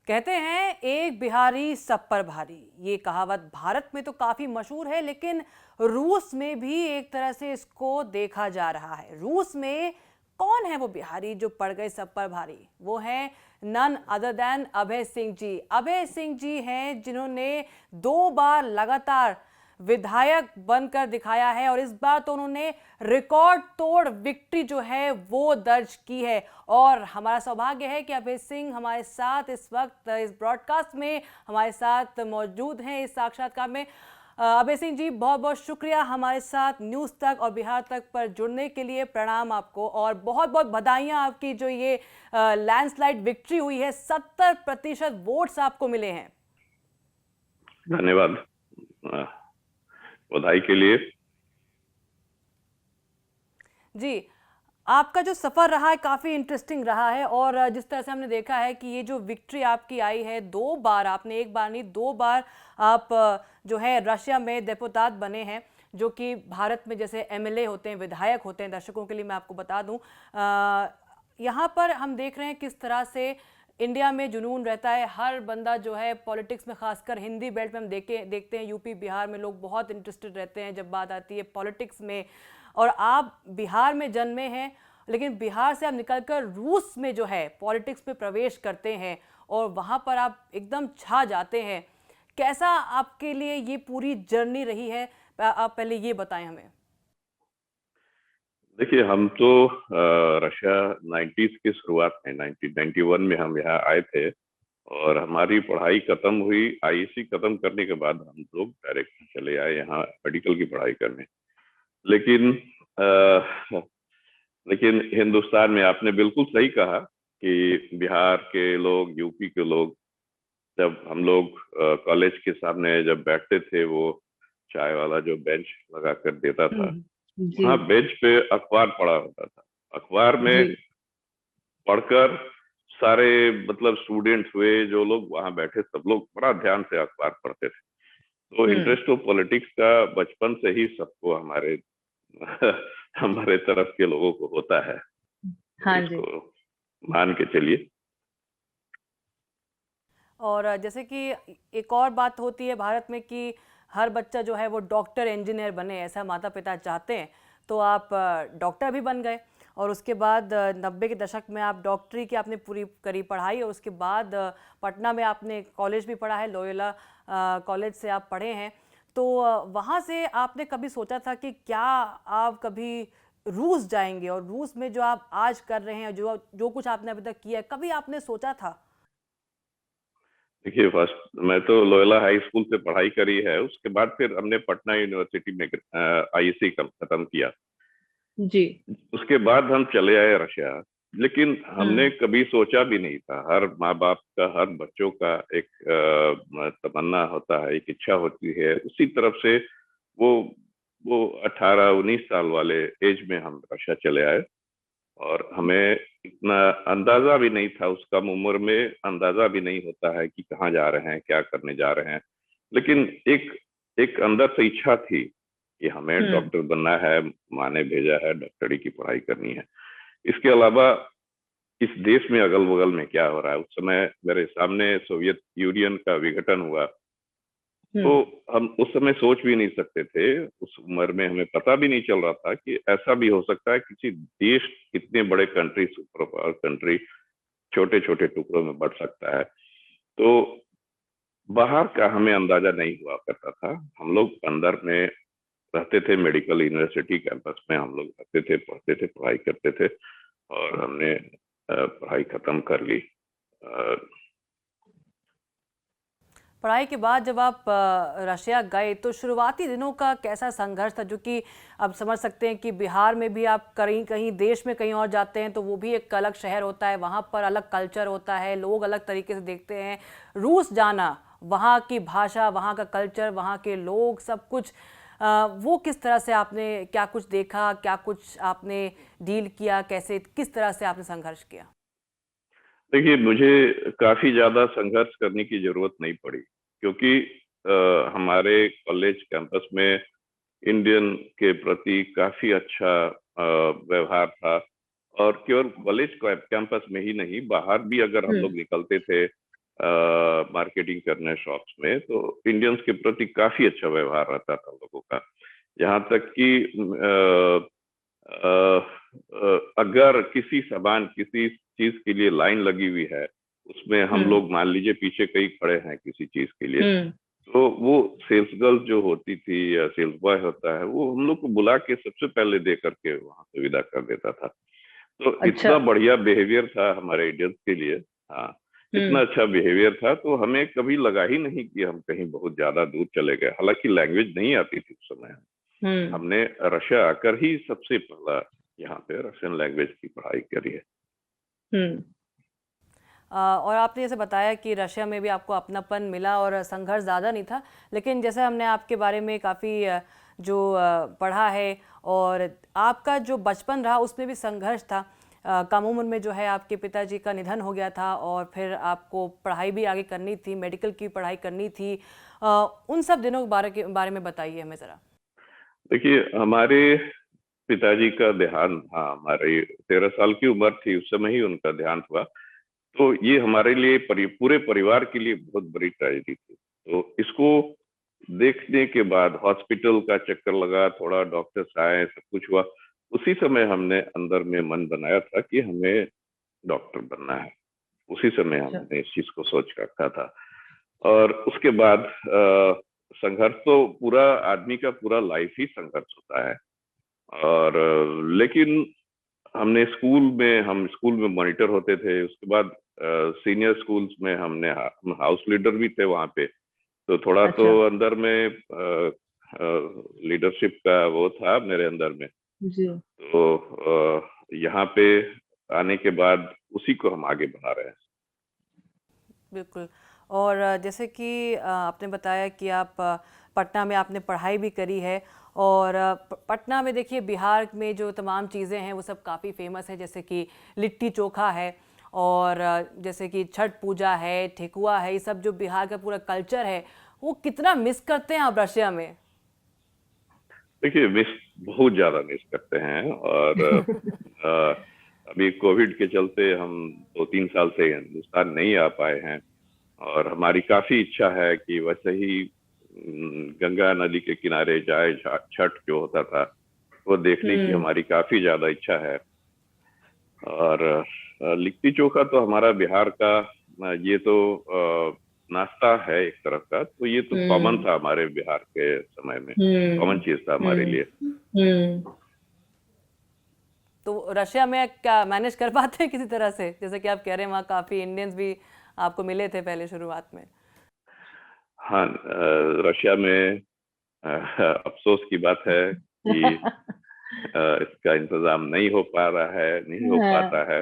कहते हैं एक बिहारी सब पर भारी। ये कहावत भारत में तो काफी मशहूर है, लेकिन रूस में भी एक तरह से इसको देखा जा रहा है। रूस में कौन है वो बिहारी जो पड़ गए सब पर भारी? वो है none other than Abhay Singh ji. Abhay Singh ji हैं जिन्होंने 2 बार लगातार विधायक बनकर दिखाया है और इस बार तो उन्होंने रिकॉर्ड तोड़ विक्ट्री जो है वो दर्ज की है। और हमारा सौभाग्य है कि अभय सिंह हमारे साथ इस वक्त इस ब्रॉडकास्ट में हमारे साथ मौजूद हैं, इस साक्षात्कार में। अभय सिंह जी, बहुत बहुत शुक्रिया हमारे साथ न्यूज़ तक और बिहार तक पर जुड़ने के लिए। प्रणाम आपको और बहुत बहुत बधाइयाँ आपकी जो ये लैंडस्लाइड विक्ट्री हुई है। 70% वोट्स आपको मिले हैं। धन्यवाद बधाई के लिए। जी, आपका जो सफ़र रहा है काफ़ी इंटरेस्टिंग रहा है और जिस तरह से हमने देखा है कि ये जो विक्ट्री आपकी आई है, 2 बार आपने, एक बार नहीं 2 बार आप जो है रशिया में डेपुतात बने हैं, जो कि भारत में जैसे एमएलए होते हैं, विधायक होते हैं। दर्शकों के लिए मैं आपको बता दूं, यहाँ पर हम देख रहे हैं किस तरह से इंडिया में जुनून रहता है। हर बंदा जो है पॉलिटिक्स में, खासकर हिंदी बेल्ट में हम देखते हैं यूपी बिहार में लोग बहुत इंटरेस्टेड रहते हैं जब बात आती है पॉलिटिक्स में। और आप बिहार में जन्मे हैं, लेकिन बिहार से आप निकलकर रूस में जो है पॉलिटिक्स में प्रवेश करते हैं और वहाँ पर आप एकदम छा जाते हैं। कैसा आपके लिए ये पूरी जर्नी रही है, आप पहले ये बताएं हमें। देखिए, हम तो रशिया 90s की शुरुआत में 1991 में हम यहाँ आए थे और हमारी पढ़ाई खत्म हुई। आईएससी खत्म करने के बाद हम लोग डायरेक्ट चले आए यहाँ मेडिकल की पढ़ाई करने। लेकिन लेकिन हिंदुस्तान में आपने बिल्कुल सही कहा कि बिहार के लोग, यूपी के लोग, जब हम लोग कॉलेज के सामने जब बैठते थे, वो चाय वाला जो बेंच लगा कर देता था, जी वहाँ बेंच पे अखबार पड़ा होता था। अखबार में जी पढ़कर सारे, मतलब स्टूडेंट्स हुए जो लोग वहाँ बैठे, सब लोग बड़ा ध्यान से अखबार पढ़ते थे। तो इंटरेस्ट तो पॉलिटिक्स का बचपन से ही सबको, हमारे हमारे तरफ के लोगों को होता है। हाँ जी। इसको मान के चलिए। और जैसे कि एक और बात होती है भारत में कि हर बच्चा जो है वो डॉक्टर इंजीनियर बने, ऐसा माता पिता चाहते हैं। तो आप डॉक्टर भी बन गए और उसके बाद 90 के दशक में आप डॉक्टरी की आपने पूरी करी पढ़ाई और उसके बाद पटना में आपने कॉलेज भी पढ़ा है, लोयोला कॉलेज से आप पढ़े हैं। तो वहाँ से आपने कभी सोचा था कि क्या आप कभी रूस जाएंगे और रूस में जो आप आज कर रहे हैं, जो जो कुछ आपने अभी तक किया है, कभी आपने सोचा था? देखिए, फर्स्ट मैं तो लोयोला हाई स्कूल से पढ़ाई करी है, उसके बाद फिर हमने पटना यूनिवर्सिटी में आईएससी खत्म किया। जी। उसके बाद हम चले आए रशिया। लेकिन हमने हम्म। कभी सोचा भी नहीं था, हर माँ बाप का, हर बच्चों का एक तमन्ना होता है, एक इच्छा होती है, उसी तरफ से वो वो 18-19 साल वाले एज में हम रशिया चले आए। और हमें इतना अंदाजा भी नहीं था, उस कम उम्र में अंदाजा भी नहीं होता है कि कहाँ जा रहे हैं, क्या करने जा रहे हैं। लेकिन एक एक अंदर से इच्छा थी कि हमें हम्म। डॉक्टर बनना है, माँ ने भेजा है, डॉक्टरी की पढ़ाई करनी है। इसके अलावा इस देश में अगल बगल में क्या हो रहा है, उस समय मेरे सामने सोवियत यूनियन का विघटन हुआ। तो हम्म। हम उस समय सोच भी नहीं सकते थे, उस उम्र में हमें पता भी नहीं चल रहा था कि ऐसा भी हो सकता है, किसी देश इतने बड़े कंट्री, सुपर पावर कंट्री, छोटे छोटे टुकड़ों में बढ़ सकता है। तो बाहर का हमें अंदाजा नहीं हुआ करता था। हम लोग अंदर में रहते थे, मेडिकल यूनिवर्सिटी कैंपस में हम लोग रहते थे, पढ़ते थे, पढ़ाई करते थे और हमने पढ़ाई खत्म कर ली। पढ़ाई के बाद जब आप रशिया गए तो शुरुआती दिनों का कैसा संघर्ष था? जो कि अब समझ सकते हैं कि बिहार में भी आप कहीं कहीं देश में कहीं और जाते हैं तो वो भी एक अलग शहर होता है, वहाँ पर अलग कल्चर होता है, लोग अलग तरीके से देखते हैं। रूस जाना, वहाँ की भाषा, वहाँ का कल्चर, वहाँ के लोग, सब कुछ, वो किस तरह से आपने, क्या कुछ देखा, क्या कुछ आपने डील किया, कैसे, किस तरह से आपने संघर्ष किया? देखिए, मुझे काफी ज्यादा संघर्ष करने की जरूरत नहीं पड़ी, क्योंकि हमारे कॉलेज कैंपस में इंडियन के प्रति काफी अच्छा व्यवहार था। और केवल कॉलेज कैंपस में ही नहीं, बाहर भी अगर हम हम्म। लोग निकलते थे मार्केटिंग करने शॉप्स में, तो इंडियंस के प्रति काफी अच्छा व्यवहार रहता था लोगों का। यहाँ तक कि अगर किसी सामान किसी चीज के लिए लाइन लगी हुई है, उसमें हम लोग मान लीजिए पीछे कहीं खड़े हैं किसी चीज के लिए, तो वो सेल्स गर्ल जो होती थी या सेल्स बॉय होता है, वो हम लोग को बुला के सबसे पहले दे करके वहां से विदा कर देता था। तो अच्छा। इतना बढ़िया बिहेवियर था हमारे इंडियंस के लिए। हाँ, इतना अच्छा बिहेवियर था, तो हमें कभी लगा ही नहीं कि हम कहीं बहुत ज्यादा दूर चले गए। हालांकि लैंग्वेज नहीं आती थी उस समय, हमने रशिया आकर ही सबसे पहला यहाँ पे रशियन लैंग्वेज की पढ़ाई करी है। और आपने जैसे बताया कि रशिया में भी आपको अपनापन मिला और संघर्ष ज़्यादा नहीं था, लेकिन जैसे हमने आपके बारे में काफ़ी जो पढ़ा है, और आपका जो बचपन रहा उसमें भी संघर्ष था। कम उम्र में जो है आपके पिताजी का निधन हो गया था, और फिर आपको पढ़ाई भी आगे करनी थी, मेडिकल की पढ़ाई करनी थी। उन सब दिनों के बारे में बताइए हमें ज़रा। देखिए, हमारे पिताजी का देहांत, हाँ, हमारे 13 साल की उम्र थी उस समय ही उनका देहांत हुआ। तो ये हमारे लिए पूरे परिवार के लिए बहुत बड़ी ट्रेजेडी थी। तो इसको देखने के बाद हॉस्पिटल का चक्कर लगा, थोड़ा डॉक्टर्स आए, सब कुछ हुआ। उसी समय हमने अंदर में मन बनाया था कि हमें डॉक्टर बनना है। उसी समय हमने इस चीज को सोच रखा था। और उसके बाद संघर्ष तो पूरा आदमी का पूरा लाइफ ही संघर्ष होता है। और लेकिन हमने हम स्कूल में मॉनिटर होते थे। उसके बाद सीनियर स्कूल्स में हम हाउस लीडर भी थे वहां पे। तो थोड़ा तो अंदर में लीडरशिप का वो था मेरे अंदर में जी। तो यहाँ पे आने के बाद उसी को हम आगे बढ़ा रहे हैं। बिल्कुल। और जैसे कि आपने बताया कि आप पटना में आपने पढ़ाई भी करी है, और पटना में देखिए बिहार में जो तमाम चीज़ें हैं वो सब काफ़ी फेमस है, जैसे कि लिट्टी चोखा है, और जैसे कि छठ पूजा है, ठेकुआ है, ये सब जो बिहार का पूरा कल्चर है, वो कितना मिस करते हैं आप रशिया में? देखिए, बहुत ज़्यादा मिस करते हैं। और अभी कोविड के चलते हम 2-3 साल से हिंदुस्तान नहीं आ पाए हैं। और हमारी काफ़ी इच्छा है कि वैसे ही गंगा नदी के किनारे जाए, छठ जो होता था वो देखने की हमारी काफी ज्यादा इच्छा है। और लिट्टी चोखा तो हमारा बिहार का ये तो नाश्ता है एक तरह का, तो ये तो कॉमन था हमारे बिहार के समय में, कॉमन चीज था हमारे लिए। तो रशिया में क्या मैनेज कर पाते हैं किसी तरह से? जैसे कि आप कह रहे हैं वहाँ काफी इंडियंस भी आपको मिले थे पहले शुरुआत में। हाँ, रशिया में अफसोस की बात है कि इसका इंतजाम नहीं हो पा रहा है, नहीं हो पाता है।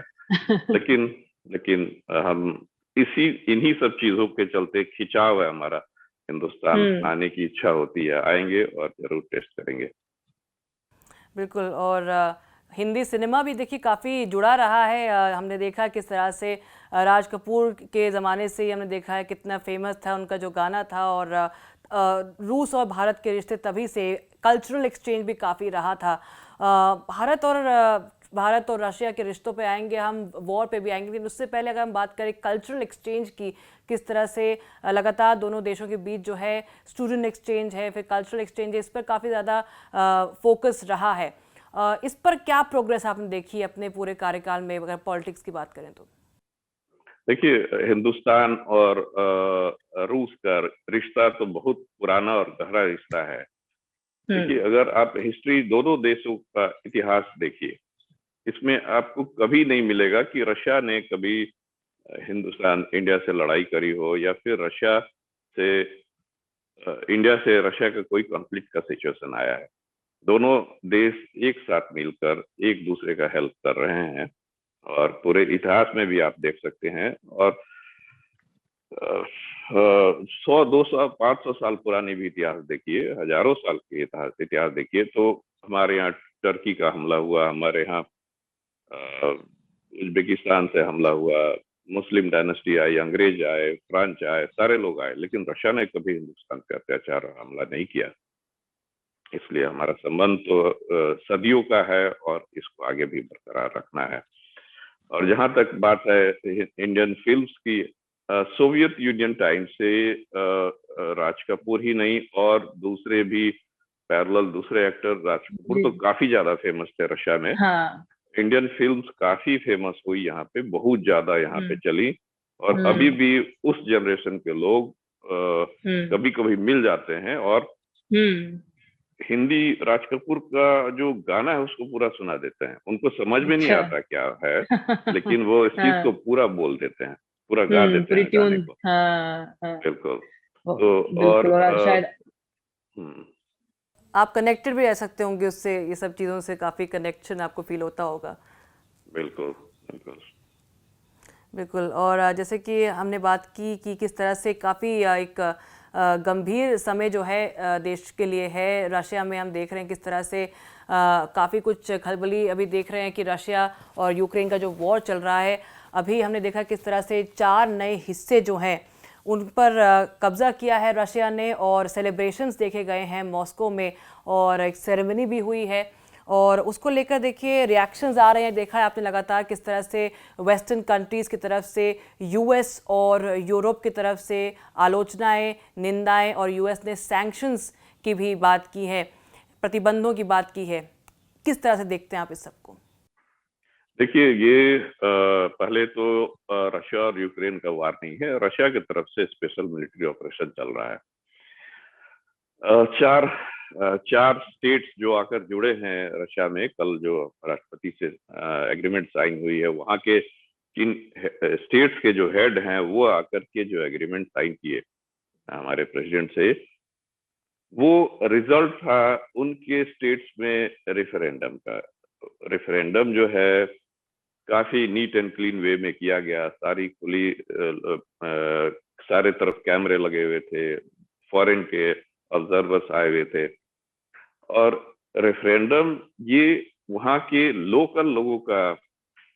लेकिन हम इन्हीं सब चीजों के चलते खिंचाव है हमारा, हिंदुस्तान आने की इच्छा होती है। आएंगे और जरूर टेस्ट करेंगे। बिल्कुल। और हिंदी सिनेमा भी देखिए काफ़ी जुड़ा रहा है। हमने देखा किस तरह से राज कपूर के ज़माने से ही हमने देखा है कितना फेमस था उनका जो गाना था। और रूस और भारत के रिश्ते तभी से कल्चरल एक्सचेंज भी काफ़ी रहा था। भारत और रशिया के रिश्तों पे आएंगे हम, वॉर पे भी आएंगे, लेकिन उससे पहले अगर हम बात करें कल्चरल एक्सचेंज की, किस तरह से लगातार दोनों देशों के बीच जो है स्टूडेंट एक्सचेंज है, फिर कल्चरल एक्सचेंज है, इस पर काफ़ी ज़्यादा फोकस रहा है। इस पर क्या प्रोग्रेस आपने देखी अपने पूरे कार्यकाल में, अगर पॉलिटिक्स की बात करें तो? देखिए, हिंदुस्तान और रूस का रिश्ता तो बहुत पुराना और गहरा रिश्ता है। देखिए, अगर आप हिस्ट्री दोनों देशों का इतिहास देखिए, इसमें आपको कभी नहीं मिलेगा कि रशिया ने कभी हिंदुस्तान इंडिया से लड़ाई करी हो, या फिर इंडिया से रशिया का कोई कॉन्फ्लिक्ट का सिचुएशन आया है। दोनों देश एक साथ मिलकर एक दूसरे का हेल्प कर रहे हैं, और पूरे इतिहास में भी आप देख सकते हैं। और 100, 200, 500 साल पुरानी भी इतिहास देखिए, हजारों साल के इतिहास देखिए, तो हमारे यहाँ टर्की का हमला हुआ, हमारे यहाँ उज्बेकिस्तान से हमला हुआ, मुस्लिम डायनेस्टी आई, अंग्रेज आए, फ्रांस आए, सारे लोग आए, लेकिन रशिया ने कभी हिंदुस्तान पे अत्याचार और हमला नहीं किया। इसलिए हमारा संबंध तो सदियों का है और इसको आगे भी बरकरार रखना है। और जहां तक बात है इंडियन फिल्म्स की, सोवियत यूनियन टाइम से राज कपूर ही नहीं और दूसरे भी पैरेलल दूसरे एक्टर, राज कपूर तो जी काफी ज्यादा फेमस थे रशिया में। हाँ इंडियन फिल्म्स काफी फेमस हुई यहाँ पे, बहुत ज्यादा यहाँ पे हम्म चली। और अभी हम्म भी उस जनरेशन के लोग हम्म कभी कभी मिल जाते हैं और हम्म हिंदी राज कपूर का जो गाना है उसको पूरा सुना देते हैं। उनको समझ में नहीं अच्छा आता क्या है, लेकिन वो इस चीज को हाँ पूरा बोल देते हैं, पूरा गा देते पूरी हैं गाने ट्यून को। हाँ हाँ बिल्कुल। वो- तो और बिल्कुल और शायद हम्म, आप कनेक्टेड भी रह सकते होंगे उससे, ये सब चीज़ों से काफ़ी कनेक्शन आपको फील होता होगा। बिल्कुल बिल्कुल। बिल्कुल। और जैसे कि हमने बात की कि किस तरह से काफ़ी एक गंभीर समय जो है देश के लिए है। रशिया में हम देख रहे हैं किस तरह से काफ़ी कुछ खलबली अभी देख रहे हैं कि रशिया और यूक्रेन का जो वॉर चल रहा है, अभी हमने देखा किस तरह से 4 नए हिस्से जो हैं उन पर कब्ज़ा किया है रशिया ने, और सेलिब्रेशंस देखे गए हैं मॉस्को में, और एक सेरेमनी भी हुई है। और उसको लेकर देखिए रिएक्शंस आ रहे हैं, देखा है आपने लगातार किस तरह से वेस्टर्न कंट्रीज़ की तरफ से, यूएस और यूरोप की तरफ से आलोचनाएं, निंदाएं, और यूएस ने सैंक्शंस की भी बात की है, प्रतिबंधों की बात की है। किस तरह से देखते हैं आप इस सबको? देखिए, ये पहले तो रशिया और यूक्रेन का वार नहीं है, रशिया की तरफ से स्पेशल मिलिट्री ऑपरेशन चल रहा है। चार स्टेट्स जो आकर जुड़े हैं रशिया में, कल जो राष्ट्रपति से एग्रीमेंट साइन हुई है, वहां के जिन स्टेट्स के जो हेड हैं वो आकर के जो एग्रीमेंट साइन किए हमारे प्रेसिडेंट से, वो रिजल्ट था उनके स्टेट्स में रेफरेंडम का। रेफरेंडम जो है काफी नीट एंड क्लीन वे में किया गया, सारी खुली सारे तरफ कैमरे लगे हुए थे, फॉरेन के ऑब्जर्वर्स आए हुए थे। और रेफरेंडम ये वहां के लोकल लोगों का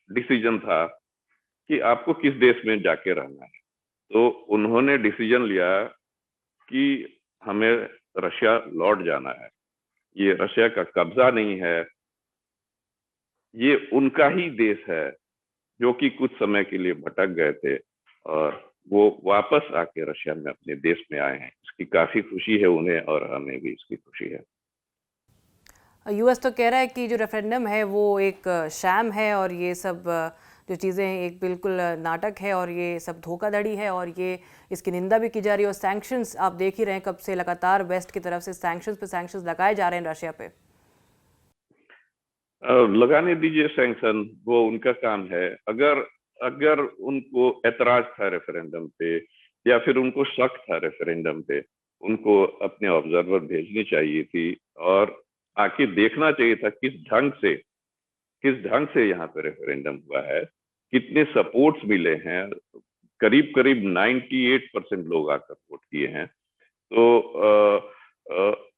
डिसीजन था कि आपको किस देश में जाके रहना है। तो उन्होंने डिसीजन लिया कि हमें रशिया लौट जाना है, ये रशिया का कब्जा नहीं है, ये उनका ही देश है जो कि कुछ समय के लिए भटक गए थे और वो वापस आके रशिया में अपने देश में आए हैं। इसकी काफी खुशी है उन्हें और हमें भी इसकी खुशी है। यूएस तो कह रहा है कि जो रेफरेंडम है वो एक शैम है, और ये सब जो चीज़ें हैं एक बिल्कुल नाटक है, और ये सब धोखाधड़ी है, और ये इसकी निंदा भी की जा रही है। और सैंक्शंस आप देख ही रहे हैं कब से लगातार वेस्ट की तरफ से सैंक्शंस पे सैंक्शंस लगाए जा रहे हैं रशिया पे। लगाने दीजिए सैंक्शन, वो उनका काम है। अगर अगर उनको एतराज था रेफरेंडम पे या फिर उनको शक था रेफरेंडम पे, उनको अपने ऑब्जर्वर भेजनी चाहिए थी और आके देखना चाहिए था किस ढंग से यहाँ पे रेफरेंडम हुआ है, कितने सपोर्ट्स मिले हैं। करीब करीब 98% लोग आकर वोट किए हैं। तो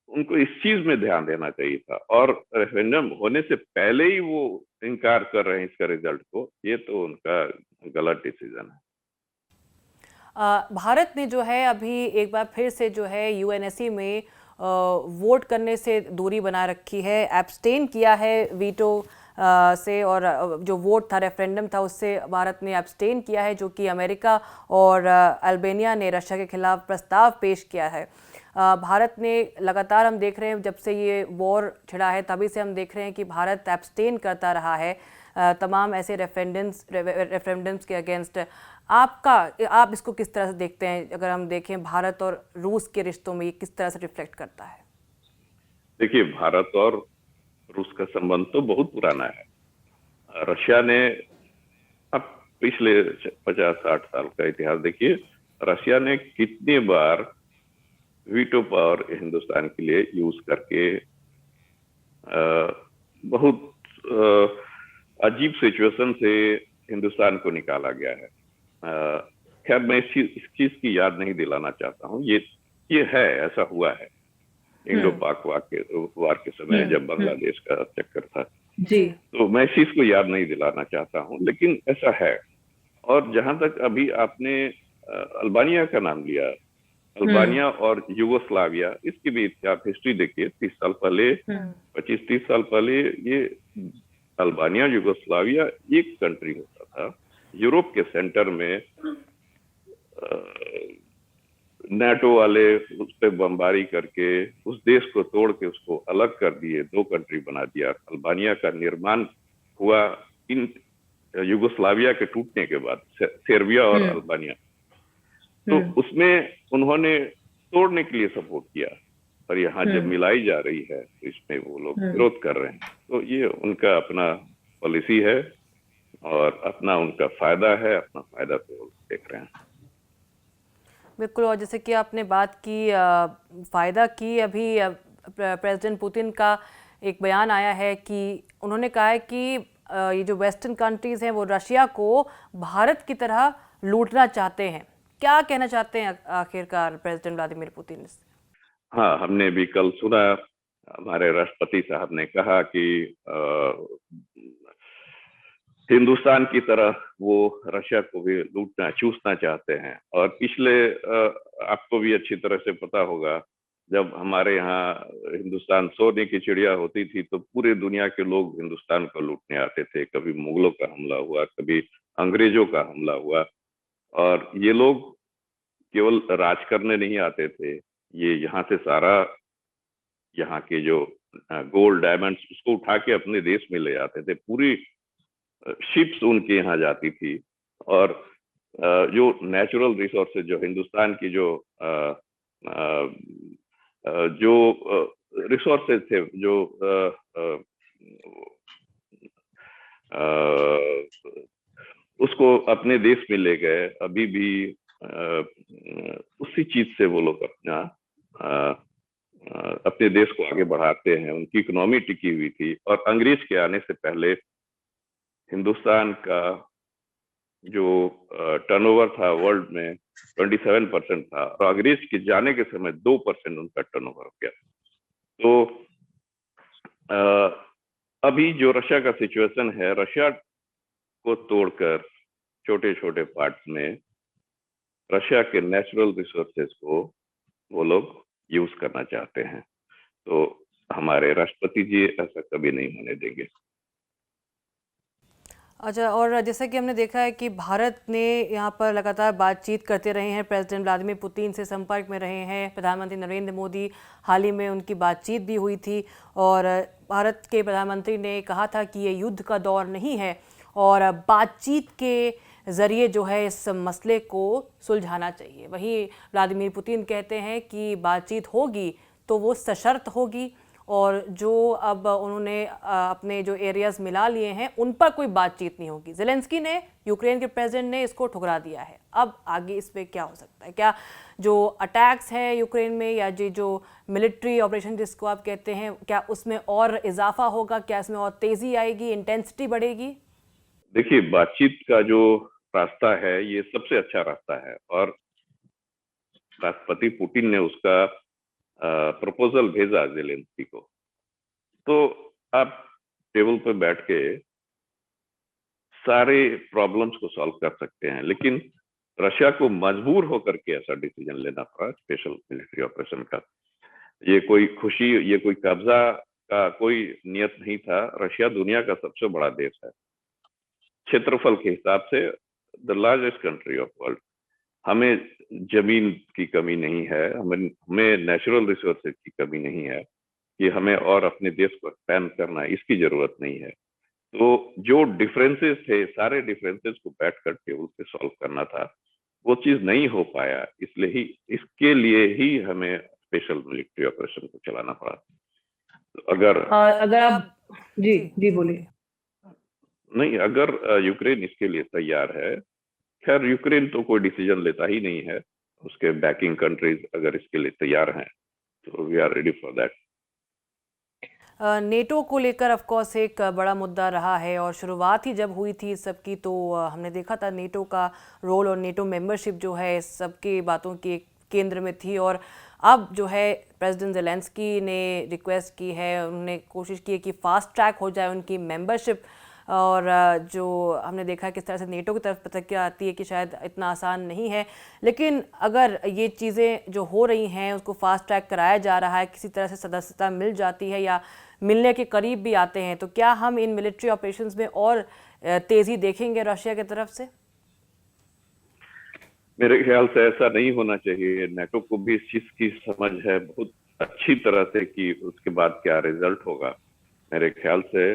उनको इस चीज में ध्यान देना चाहिए था, और रेफरेंडम होने से पहले ही वो इनकार कर रहे हैं इसका रिजल्ट को, ये तो उनका गलत डिसीजन है। भारत ने जो है अभी एक बार फिर से जो है यूएनएससी में वोट करने से दूरी बना रखी है, एब्सटेन किया है वीटो से, और जो वोट था रेफरेंडम था उससे भारत ने एब्सटेन किया है, जो कि अमेरिका और अल्बानिया ने रशिया के खिलाफ प्रस्ताव पेश किया है। भारत ने लगातार, हम देख रहे हैं जब से ये वॉर छिड़ा है तभी से हम देख रहे हैं कि भारत एब्सटेन करता रहा है तमाम ऐसे रेफरेंडम्स के अगेंस्ट। आप इसको किस तरह से देखते हैं? अगर हम देखें भारत और रूस के रिश्तों में ये किस तरह से रिफ्लेक्ट करता है? देखिए, भारत और रूस का संबंध तो बहुत पुराना है। रशिया ने, अब पिछले 50-60 साल का इतिहास देखिए, रशिया ने कितनी बार वीटो पावर हिंदुस्तान के लिए यूज करके बहुत अजीब सिचुएशन से हिंदुस्तान को निकाला गया है। खैर, मैं इस चीज की याद नहीं दिलाना चाहता हूँ, ये है, ऐसा हुआ है इंडो पाक वार के समय जब बांग्लादेश का चक्कर था। जी तो मैं इस चीज को याद नहीं दिलाना चाहता हूँ, लेकिन ऐसा है। और जहां तक अभी आपने अल्बानिया का नाम लिया, अल्बानिया और यूगोस्लाविया, इसकी भी आप हिस्ट्री देखिए। 30 साल पहले, 25-30 साल पहले ये अल्बानिया यूगोस्लाविया एक कंट्री होता था। यूरोप के सेंटर में नाटो वाले उस पर बमबारी करके उस देश को तोड़ के उसको अलग कर दिए, 2 कंट्री बना दिया। अल्बानिया का निर्माण हुआ इन युगोस्लाविया के टूटने के बाद, सर्बिया और अल्बानिया। तो उसमें उन्होंने तोड़ने के लिए सपोर्ट किया, और यहाँ जब मिलाई जा रही है तो इसमें वो लोग विरोध कर रहे हैं। तो ये उनका अपना पॉलिसी है और अपना उनका फायदा है, अपना फायदा तो देख रहे हैं। बिल्कुल। और जैसे कि आपने बात की फ़ायदा की, अभी प्रेसिडेंट पुतिन का एक बयान आया है कि उन्होंने कहा है कि ये जो वेस्टर्न कंट्रीज़ हैं वो रशिया को भारत की तरह लूटना चाहते हैं। क्या कहना चाहते हैं आखिरकार प्रेसिडेंट व्लादिमीर पुतिन? हाँ, हमने भी कल सुना, हमारे राष्ट्रपति साहब ने कहा कि हिंदुस्तान की तरह वो रशिया को भी लूटना चूसना चाहते हैं। और पिछले आपको भी अच्छी तरह से पता होगा, जब हमारे यहाँ हिंदुस्तान सोने की चिड़िया होती थी तो पूरे दुनिया के लोग हिंदुस्तान को लूटने आते थे। कभी मुगलों का हमला हुआ, कभी अंग्रेजों का हमला हुआ, और ये लोग केवल राज करने नहीं आते थे, ये यहाँ से सारा यहाँ के जो गोल्ड डायमंड्स उसको उठा के अपने देश में ले आते थे। पूरी शिप्स उनके यहाँ जाती थी, और जो नेचुरल रिसोर्सेज, जो हिंदुस्तान की जो रिसोर्सेज थे, जो उसको अपने देश में ले गए। अभी भी उसी चीज से वो लोग अपने देश को आगे बढ़ाते हैं। उनकी इकोनॉमी टिकी हुई थी, और अंग्रेज के आने से पहले हिंदुस्तान का जो टर्नओवर था वर्ल्ड में 27% था, और अंग्रेज के जाने के समय 2% उनका टर्नओवर हो गया। तो अभी जो रशिया का सिचुएशन है, रशिया को तोड़कर छोटे छोटे पार्ट्स में रशिया के नेचुरल रिसोर्सेज को वो लोग यूज करना चाहते हैं। तो हमारे राष्ट्रपति जी ऐसा कभी नहीं होने देंगे। अच्छा, और जैसा कि हमने देखा है कि भारत ने यहाँ पर लगातार बातचीत करते रहे हैं, प्रेसिडेंट व्लादिमीर पुतिन से संपर्क में रहे हैं। प्रधानमंत्री नरेंद्र मोदी, हाल ही में उनकी बातचीत भी हुई थी, और भारत के प्रधानमंत्री ने कहा था कि ये युद्ध का दौर नहीं है, और बातचीत के ज़रिए जो है इस मसले को सुलझाना चाहिए। वहीं व्लादिमीर पुतिन कहते हैं कि बातचीत होगी तो वो सशर्त होगी, और जो अब उन्होंने अपने जो एरियाज़ मिला लिए हैं उन पर कोई बातचीत नहीं होगी। ज़ेलेंस्की ने, यूक्रेन के प्रेसिडेंट ने इसको ठुकरा दिया है। अब आगे इस पे क्या हो सकता है? क्या जो अटैक्स हैं यूक्रेन में, या जो मिलिट्री ऑपरेशन जिसको आप कहते हैं, क्या उसमें और इजाफा होगा? क्या इसमें और तेज़ी आएगी, इंटेंसिटी बढ़ेगी? देखिए, बातचीत का जो रास्ता है ये सबसे अच्छा रास्ता है, और राष्ट्रपति पुतिन ने उसका प्रपोजल भेजा ज़ेलेंस्की को। तो आप टेबल पर बैठ के सारे प्रॉब्लम्स को सॉल्व कर सकते हैं, लेकिन रशिया को मजबूर होकर के ऐसा डिसीजन लेना पड़ा स्पेशल मिलिट्री ऑपरेशन का। ये कोई खुशी, ये कोई कब्जा का कोई नियत नहीं था। रशिया दुनिया का सबसे बड़ा देश है, क्षेत्रफल के हिसाब से the largest country of world. हमें जमीन की कमी नहीं है, हमें नेचुरल रिसोर्सेज की कमी नहीं है कि हमें और अपने देश को एक्सपैंड करना, इसकी जरूरत नहीं है। तो जो डिफरेंसेस थे, सारे डिफरेंसेस को बैठ कर टेबल पे सॉल्व करना था, वो चीज नहीं हो पाया। इसके लिए ही हमें स्पेशल मिलिट्री ऑपरेशन को चलाना पड़ा। तो अगर आप जी बोलिए। नहीं, अगर यूक्रेन इसके लिए तैयार है, खैर यूक्रेन तो कोई डिसीजन लेता ही नहीं है, उसके बैकिंग कंट्रीज अगर इसके लिए तैयार हैं तो we are ready for that. NATO को लेकर ऑफ कोर्स एक बड़ा मुद्दा रहा है, और शुरुआत ही जब हुई थी सबकी तो हमने देखा था नेटो का रोल, और नेटो मेंबरशिप जो है सबकी बातों के केंद्र में थी। और अब जो है प्रेसिडेंट ज़ेलेंस्की ने रिक्वेस्ट की है, उन्होंने कोशिश की है कि फास्ट ट्रैक हो जाए उनकी मेंबरशिप, और जो हमने देखा है किस तरह से नेटो की तरफ प्रतिक्रिया आती है कि शायद इतना आसान नहीं है। लेकिन अगर ये चीज़ें जो हो रही हैं उसको फास्ट ट्रैक कराया जा रहा है, किसी तरह से सदस्यता मिल जाती है या मिलने के करीब भी आते हैं, तो क्या हम इन मिलिट्री ऑपरेशंस में और तेज़ी देखेंगे रशिया की तरफ से? मेरे ख्याल से ऐसा नहीं होना चाहिए। नाटो को भी इस चीज की समझ है बहुत अच्छी तरह से कि उसके बाद क्या रिजल्ट होगा। मेरे ख्याल से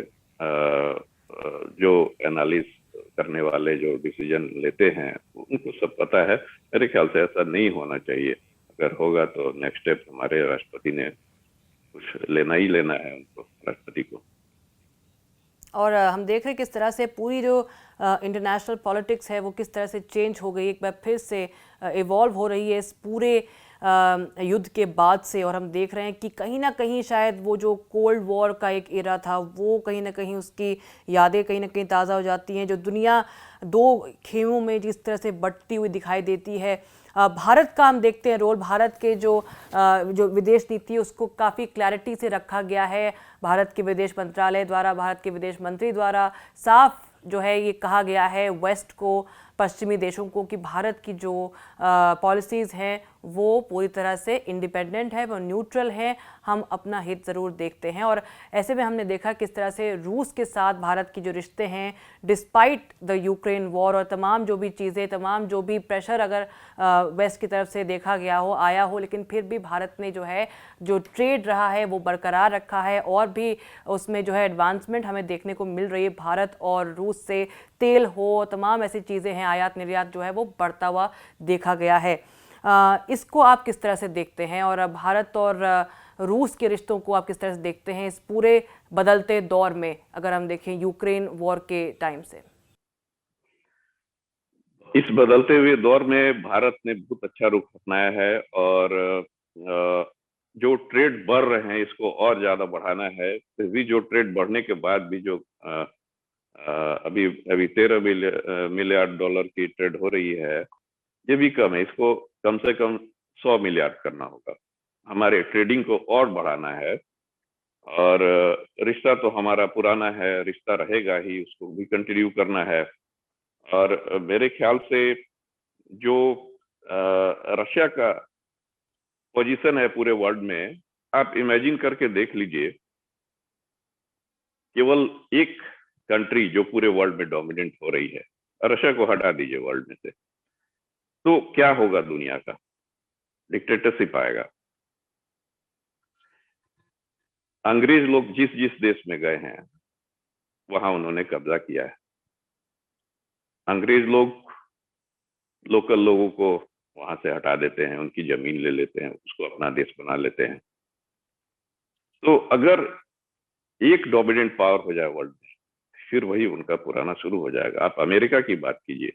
जो एनालिस करने वाले जो डिसीजन लेते हैं उनको सब पता है। मेरे ख्याल से ऐसा नहीं होना चाहिए। अगर होगा तो नेक्स्ट स्टेप हमारे राष्ट्रपति ने कुछ लेना ही लेना है उनको, राष्ट्रपति को। और हम देख रहे हैं किस तरह से पूरी जो इंटरनेशनल पॉलिटिक्स है वो किस तरह से चेंज हो गई, एक बार फिर से इवॉल्व हो रही है इस पूरे युद्ध के बाद से। और हम देख रहे हैं कि कहीं ना कहीं शायद वो जो कोल्ड वॉर का एक एरा था वो कहीं ना कहीं उसकी यादें कहीं ना कहीं ताज़ा हो जाती हैं। जो दुनिया दो खेमों में जिस तरह से बंटती हुई दिखाई देती है, भारत का हम देखते हैं रोल, भारत के जो विदेश नीति है उसको काफ़ी क्लैरिटी से रखा गया है। भारत के विदेश मंत्रालय द्वारा, भारत के विदेश मंत्री द्वारा साफ जो है ये कहा गया है वेस्ट को, पश्चिमी देशों को, कि भारत की जो पॉलिसीज़ हैं वो पूरी तरह से इंडिपेंडेंट है, वो न्यूट्रल है, हम अपना हित ज़रूर देखते हैं। और ऐसे में हमने देखा किस तरह से रूस के साथ भारत की जो रिश्ते हैं डिस्पाइट द यूक्रेन वॉर और तमाम जो भी चीज़ें, तमाम जो भी प्रेशर अगर वेस्ट की तरफ से देखा गया हो, आया हो, लेकिन फिर भी भारत ने जो है जो ट्रेड रहा है वो बरकरार रखा है और भी उसमें जो है एडवांसमेंट हमें देखने को मिल रही है। भारत और रूस से तेल हो, तमाम ऐसी चीज़ें हैं, आयात निर्यात जो है वो बढ़ता हुआ देखा गया है। इसको आप किस तरह से देखते हैं और भारत और रूस के रिश्तों को आप किस तरह से देखते हैं इस पूरे बदलते दौर में, अगर हम देखें यूक्रेन वॉर के टाइम से? इस बदलते हुए दौर में भारत ने बहुत अच्छा रुख अपनाया है और जो ट्रेड बढ़ रहे हैं इसको और ज्यादा बढ़ाना है। फिर भी जो ट्रेड बढ़ने के बाद भी जो अभी अभी 13 मिलियन डॉलर की ट्रेड हो रही है, ये भी कम है। इसको कम से कम 100 मिलियन करना होगा। हमारे ट्रेडिंग को और बढ़ाना है और रिश्ता तो हमारा पुराना है, रिश्ता रहेगा ही, उसको भी कंटिन्यू करना है। और मेरे ख्याल से जो रशिया का पोजीशन है पूरे वर्ल्ड में, आप इमेजिन करके देख लीजिए, केवल एक कंट्री जो पूरे वर्ल्ड में डोमिनेंट हो रही है, रशिया को हटा दीजिए वर्ल्ड में से, तो क्या होगा दुनिया का? डिक्टेटरशिप आएगा। अंग्रेज लोग जिस जिस देश में गए हैं वहां उन्होंने कब्जा किया है। अंग्रेज लोग लोकल लोगों को वहां से हटा देते हैं, उनकी जमीन ले लेते हैं, उसको अपना देश बना लेते हैं। तो अगर एक डोमिनेंट पावर हो जाए वर्ल्ड में, फिर वही उनका पुराना शुरू हो जाएगा। आप अमेरिका की बात कीजिए,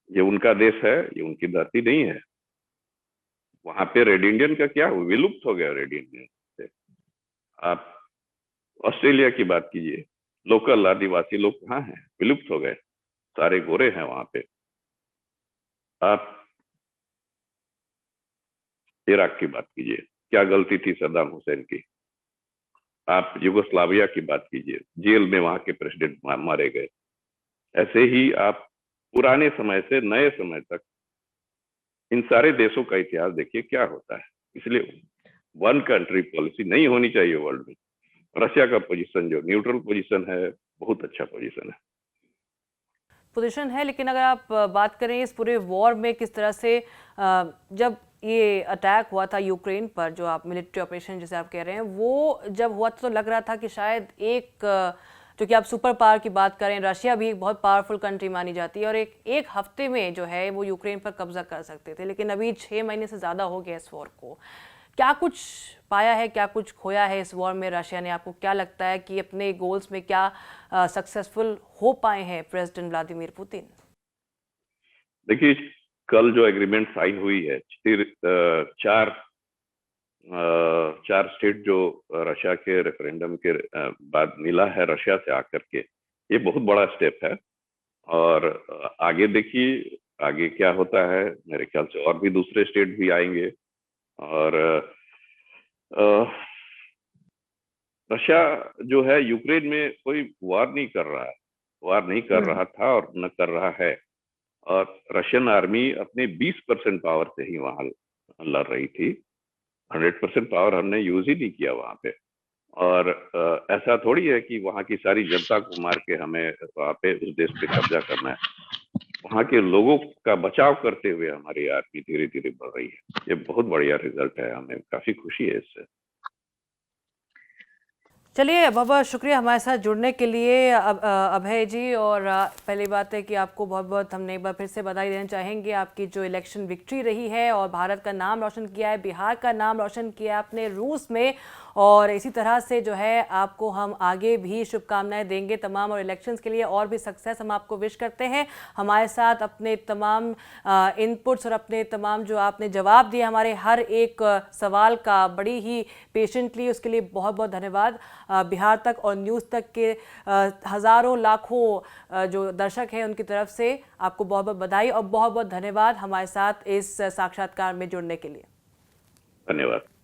ये उनका देश है, ये उनकी धरती नहीं है। वहां पे रेड इंडियन का क्या हुआ? विलुप्त हो गया रेड इंडियन से। आप ऑस्ट्रेलिया की बात कीजिए, लोकल आदिवासी लोग कहाँ हैं? विलुप्त हो गए, सारे गोरे हैं वहां पे। आप इराक की बात कीजिए, क्या गलती थी सद्दाम हुसैन की। आप युगोस्लाविया की बात कीजिए, जेल में वहां के प्रेसिडेंट मारे गए। ऐसे ही आप पुराने समय से नए समय तक इन सारे देशों का इतिहास देखिए क्या होता है। इसलिए वन कंट्री पॉलिसी नहीं होनी चाहिए वर्ल्ड में। रशिया का पोजीशन जो न्यूट्रल पोजीशन है, बहुत अच्छा पोजीशन है। लेकिन अगर आप बात करें इस पूरे वॉर में किस तरह से जब ये अटैक हुआ था यूक्रेन पर, जो आप मिलिट्री ऑपरेशन जिसे आप कह रहे हैं, वो जब हुआ तो लग रहा था कि शायद एक जो कि आप सुपर पावर की बात करें, रशिया भी एक बहुत पावरफुल कंट्री मानी जाती है और एक हफ्ते में जो है वो यूक्रेन पर कब्जा कर सकते थे। लेकिन अभी 6 महीने से ज़्यादा हो गया इस वॉर को। क्या कुछ पाया है, क्या कुछ खोया है इस वॉर में रशिया ने? आपको क्या लगता है कि अपने गोल्स में क्या सक्सेसफुल हो पाए हैं प्रेसिडेंट व्लादिमीर पुतिन? देखिए, कल जो एग्रीमेंट साइन हुई है, चार स्टेट जो रशिया के रेफरेंडम के बाद मिला है रशिया से आकर के, ये बहुत बड़ा स्टेप है। और आगे देखिए आगे क्या होता है। मेरे ख्याल से और भी दूसरे स्टेट भी आएंगे। और रशिया जो है यूक्रेन में कोई वार नहीं कर रहा है, वार नहीं कर रहा था और न कर रहा है। और रशियन आर्मी अपने 20% पावर से ही वहां लड़ रही थी। 100% पावर हमने यूज ही नहीं किया वहां पे। और ऐसा थोड़ी है कि वहां की सारी जनता को मार के हमें वहां पे उस देश पे कब्जा करना है। वहाँ के लोगों का बचाव करते हुए हमारी आर्मी धीरे धीरे बढ़ रही है। ये बहुत बढ़िया रिजल्ट है, हमें काफी खुशी है इससे। चलिए बहुत बहुत शुक्रिया हमारे साथ जुड़ने के लिए अभय जी। और पहली बात है कि आपको बहुत बहुत हमने एक बार फिर से बधाई देना चाहेंगे, आपकी जो इलेक्शन विक्ट्री रही है और भारत का नाम रोशन किया है, बिहार का नाम रोशन किया है आपने रूस में। और इसी तरह से जो है आपको हम आगे भी शुभकामनाएं देंगे तमाम, और इलेक्शंस के लिए और भी सक्सेस हम आपको विश करते हैं। हमारे साथ अपने तमाम इनपुट्स और अपने तमाम जो आपने जवाब दिए हमारे हर एक सवाल का बड़ी ही पेशेंटली, उसके लिए बहुत बहुत धन्यवाद। बिहार तक और न्यूज़ तक के हज़ारों लाखों जो दर्शक हैं उनकी तरफ से आपको बहुत बहुत बधाई और बहुत बहुत धन्यवाद हमारे साथ इस साक्षात्कार में जुड़ने के लिए। धन्यवाद।